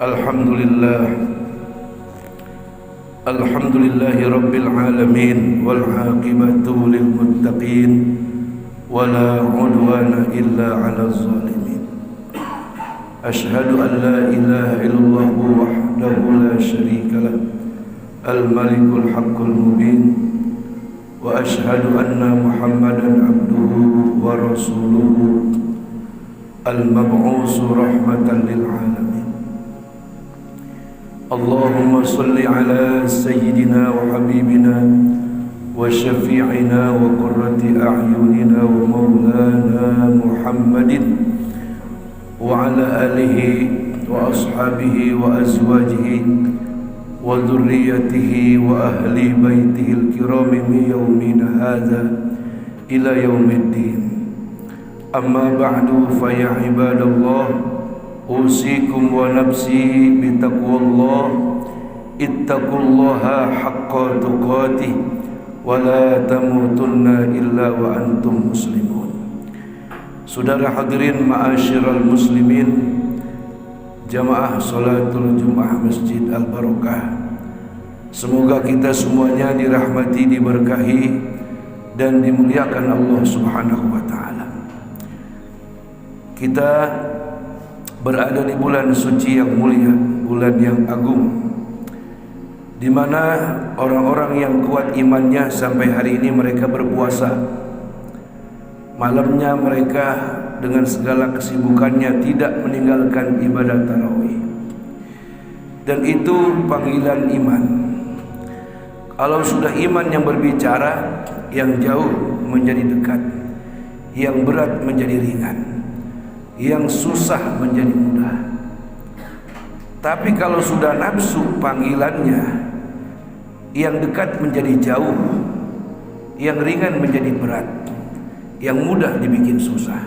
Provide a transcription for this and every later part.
Alhamdulillah Alhamdulillahi Rabbil Alamin wal aqibatu lil muttaqin wala udwana illa ala zalimin. Ashhadu an la ilaha illallah wahdahu la syarika lah al-malikul haqqul mubin wa ashhadu anna Muhammadan abduhu wa rasuluhu al-mab'usu rahmatan lil alamin. Allahumma salli ala sayyidina wa habibina wa syafi'ina wa qurrati a'yunina wa maulana Muhammadin wa ala alihi wa ashabihi wa azwajihi wa dhurriyyatihi wa ahli baitihi al-kirami min yawmina hadha ila yaumiddin. Amma ba'du fa ya ibadallah, usikum wa nafsi bitaqwallah, ittaqullaha haqqa tuqatih wa la tamutunna illa wa antum muslimun. Saudara hadirin ma'asyiral muslimin, jamaah salatul Jumat Masjid Al-Barakah, semoga kita semuanya dirahmati, diberkahi dan dimuliakan Allah Subhanahu wa taala. Kita berada di bulan suci yang mulia, bulan yang agung, di mana orang-orang yang kuat imannya sampai hari ini mereka berpuasa. Malamnya mereka dengan segala kesibukannya tidak meninggalkan ibadah tarawih. Dan itu panggilan iman. Kalau sudah iman yang berbicara, yang jauh menjadi dekat, yang berat menjadi ringan, yang susah menjadi mudah. Tapi kalau sudah nafsu panggilannya, yang dekat menjadi jauh, yang ringan menjadi berat, yang mudah dibikin susah.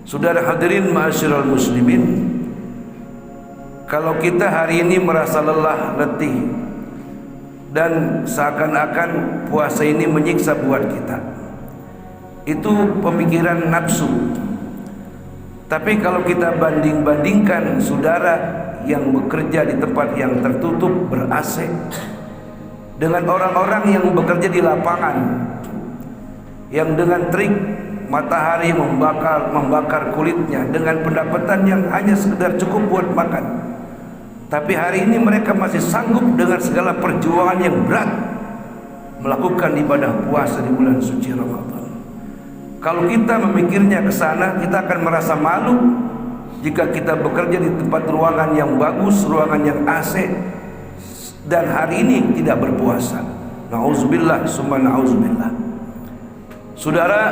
Saudara hadirin ma'asyiral muslimin, kalau kita hari ini merasa lelah, letih, dan seakan-akan puasa ini menyiksa buat kita, itu pemikiran nafsu. Tapi kalau kita banding-bandingkan saudara yang bekerja di tempat yang tertutup ber-AC dengan orang-orang yang bekerja di lapangan, yang dengan trik matahari membakar kulitnya dengan pendapatan yang hanya sekedar cukup buat makan, tapi hari ini mereka masih sanggup dengan segala perjuangan yang berat melakukan ibadah puasa di bulan suci Ramadan. Kalau kita memikirnya ke sana, kita akan merasa malu jika kita bekerja di tempat ruangan yang bagus, ruangan yang AC, dan hari ini tidak berpuasa. Na'udzubillah summa na'udzubillah. Saudara,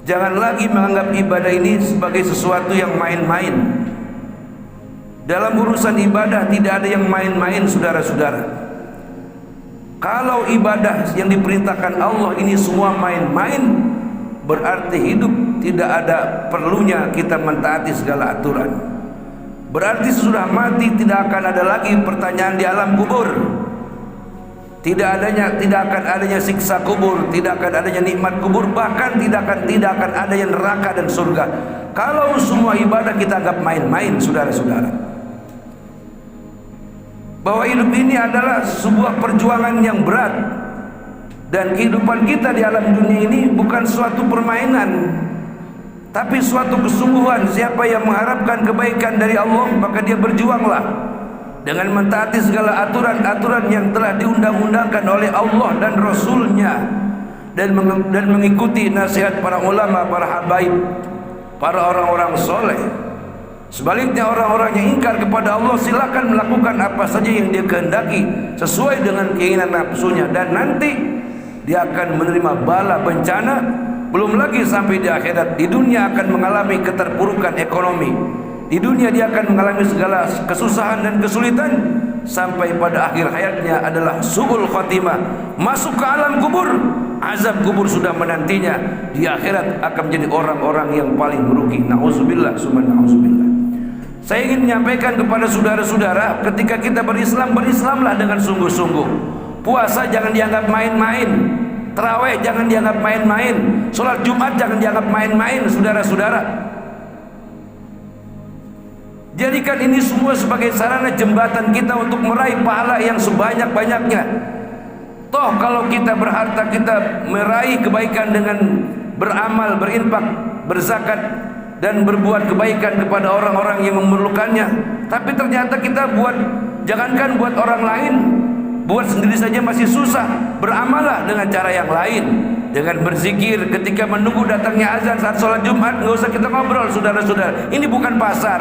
jangan lagi menganggap ibadah ini sebagai sesuatu yang main-main. Dalam urusan ibadah tidak ada yang main-main, saudara-saudara. Kalau ibadah yang diperintahkan Allah ini semua main-main, berarti hidup tidak ada perlunya kita mentaati segala aturan. Berarti sesudah mati tidak akan ada lagi pertanyaan di alam kubur. Tidak akan adanya siksa kubur, tidak akan adanya nikmat kubur, bahkan tidak akan adanya neraka dan surga. Kalau semua ibadah kita anggap main-main, saudara-saudara, bahwa hidup ini adalah sebuah perjuangan yang berat, dan kehidupan kita di alam dunia ini bukan suatu permainan, tapi suatu kesungguhan. Siapa yang mengharapkan kebaikan dari Allah, maka dia berjuanglah dengan mentaati segala aturan-aturan yang telah diundang-undangkan oleh Allah dan Rasulnya, dan mengikuti nasihat para ulama, para habaib, para orang-orang soleh. Sebaliknya orang-orang yang ingkar kepada Allah, silakan melakukan apa saja yang dia kehendaki sesuai dengan keinginan nafsunya, dan nanti dia akan menerima bala bencana. Belum lagi sampai di akhirat, di dunia akan mengalami keterpurukan ekonomi, di dunia dia akan mengalami segala kesusahan dan kesulitan, sampai pada akhir hayatnya adalah su'ul khatimah, masuk ke alam kubur, azab kubur sudah menantinya. Di akhirat akan menjadi orang-orang yang paling merugi. Na'udzubillah summa na'udzubillah. Saya ingin menyampaikan kepada saudara-saudara, ketika kita berislam, berislamlah dengan sungguh-sungguh. Puasa jangan dianggap main-main, tarawih jangan dianggap main-main, sholat Jumat jangan dianggap main-main, saudara-saudara. Jadikan ini semua sebagai sarana jembatan kita untuk meraih pahala yang sebanyak-banyaknya. Toh kalau kita berharta, kita meraih kebaikan dengan beramal, berinfak, berzakat, dan berbuat kebaikan kepada orang-orang yang memerlukannya. Tapi ternyata kita jangankan buat orang lain, buat sendiri saja masih susah. Beramallah dengan cara yang lain, dengan berzikir ketika menunggu datangnya azan saat sholat Jumat. Nggak usah kita ngobrol, saudara-saudara. Ini bukan pasar,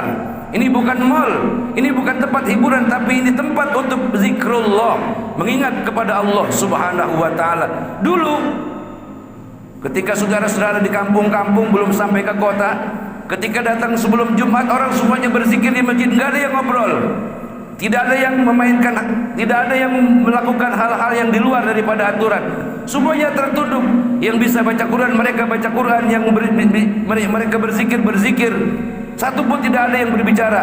ini bukan mall, ini bukan tempat hiburan, tapi ini tempat untuk zikrullah, mengingat kepada Allah Subhanahu wa ta'ala. Dulu ketika saudara-saudara di kampung-kampung belum sampai ke kota, ketika datang sebelum Jumat, orang semuanya berzikir di masjid, nggak ada yang ngobrol, tidak ada yang memainkan, tidak ada yang melakukan hal-hal yang di luar daripada aturan. Semuanya tertunduk. Yang bisa baca Quran, mereka baca Quran. Yang mereka berzikir. Satu pun tidak ada yang berbicara.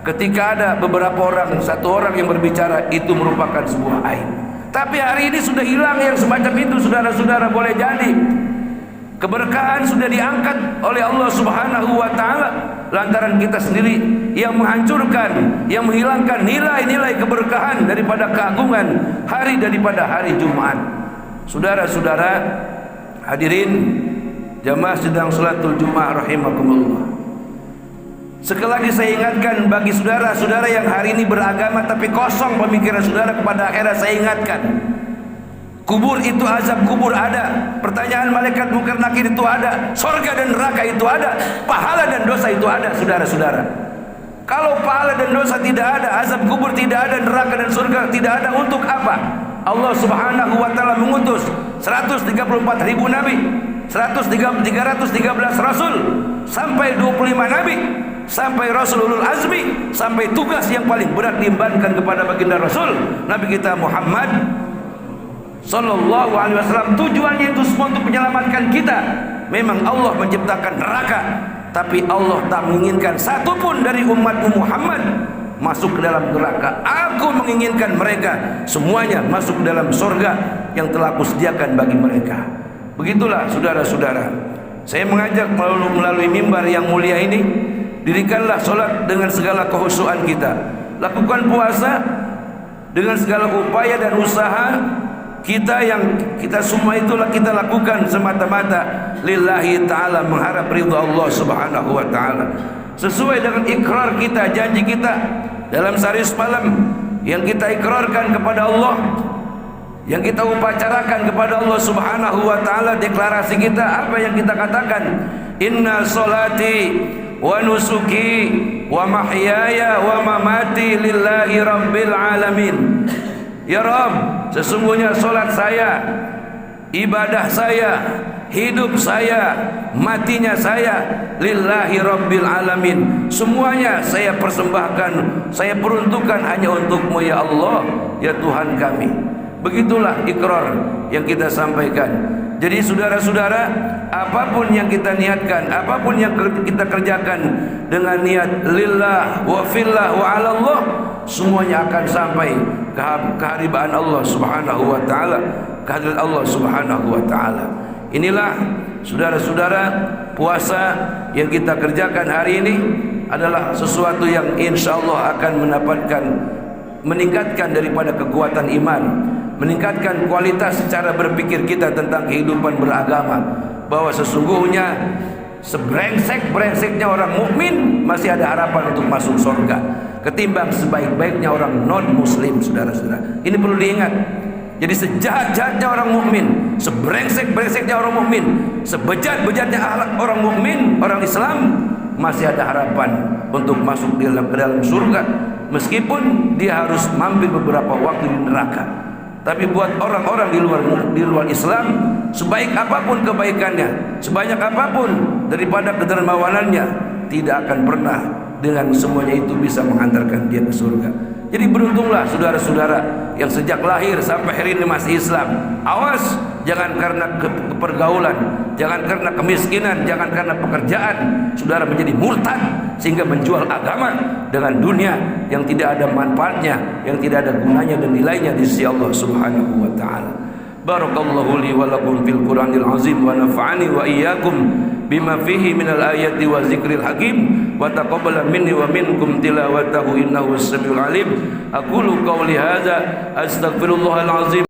Ketika ada beberapa orang, satu orang yang berbicara, itu merupakan sebuah aib. Tapi hari ini sudah hilang yang semacam itu, saudara-saudara. Boleh jadi keberkahan sudah diangkat oleh Allah Subhanahu wa ta'ala lantaran kita sendiri yang menghancurkan, yang menghilangkan nilai-nilai keberkahan daripada keagungan daripada hari Jumat. Saudara-saudara hadirin jamaah sedang salatul Jumat rahimakumullah. Sekali lagi saya ingatkan bagi saudara-saudara yang hari ini beragama tapi kosong pemikiran saudara kepada akhirat, saya ingatkan, kubur itu, azab kubur ada, pertanyaan malaikat mungkar nakir itu ada, surga dan neraka itu ada, pahala dan dosa itu ada, saudara-saudara. Kalau pahala dan dosa tidak ada, azab kubur tidak ada, neraka dan surga tidak ada, untuk apa Allah Subhanahu wa ta'ala mengutus 134.000 nabi, 313 rasul, sampai 25 nabi, sampai Rasulul Azmi, sampai tugas yang paling berat diembankan kepada baginda Rasul Nabi kita Muhammad Sallallahu alaihi wasallam. Tujuannya itu semua untuk menyelamatkan kita. Memang Allah menciptakan neraka, tapi Allah tak menginginkan satupun dari umatmu Muhammad masuk ke dalam neraka. Aku menginginkan mereka semuanya masuk ke dalam surga yang telah aku sediakan bagi mereka. Begitulah saudara-saudara, saya mengajak melalui mimbar yang mulia ini, dirikanlah solat dengan segala kehusuan kita, lakukan puasa dengan segala upaya dan usaha kita, yang kita semua itulah kita lakukan semata-mata lillahi ta'ala, mengharap ridha Allah Subhanahu wa ta'ala, sesuai dengan ikrar kita, janji kita dalam sehari semalam yang kita ikrarkan kepada Allah, yang kita upacarakan kepada Allah Subhanahu wa ta'ala. Deklarasi kita, apa yang kita katakan, inna solati wa nusuki wa mahyaya wa mamati lillahi rabbil alamin. Ya Rabb, sesungguhnya solat saya, ibadah saya, hidup saya, matinya saya lillahi rabbil alamin. Semuanya saya persembahkan, saya peruntukkan hanya untukmu ya Allah, ya Tuhan kami. Begitulah ikrar yang kita sampaikan. Jadi saudara-saudara, apapun yang kita niatkan, apapun yang kita kerjakan dengan niat lillah wa fillah wa ala Allah, semuanya akan sampai kehadiran Allah Subhanahu wa ta'ala, kehadiran Allah Subhanahu wa ta'ala. Inilah saudara-saudara, puasa yang kita kerjakan hari ini adalah sesuatu yang insya Allah akan meningkatkan daripada kekuatan iman, meningkatkan kualitas cara berpikir kita tentang kehidupan beragama, bahwa sesungguhnya sebrengsek-brengseknya orang mukmin masih ada harapan untuk masuk surga ketimbang sebaik-baiknya orang non muslim. Saudara-saudara, ini perlu diingat. Jadi sejahat-jahatnya orang mukmin, sebrengsek-brengseknya orang mukmin, sebejat-bejatnya akhlak orang mukmin, orang Islam, masih ada harapan untuk masuk ke dalam surga, meskipun dia harus mampir beberapa waktu di neraka. Tapi buat orang-orang di luar Islam, sebaik apapun kebaikannya, sebanyak apapun daripada kedermawanannya, tidak akan pernah dengan semuanya itu bisa menghantarkan dia ke surga. Jadi beruntunglah saudara-saudara yang sejak lahir sampai hari ini masih Islam. Awas, jangan karena kepergaulan, jangan karena kemiskinan, jangan karena pekerjaan saudara menjadi murtad sehingga menjual agama dengan dunia yang tidak ada manfaatnya, yang tidak ada gunanya dan nilainya di sisi Allah Subhanahu wa ta'ala. Barakallahu li wa lakum fil Qur'anil azim wa nafa'ani wa iyyakum bima fihi minal ayati wa zikril hakim wa taqabbal minni wa minkum tilawatahu innahu was-sami'ul alim. Aqulu qawli hadza astaghfirullahal azim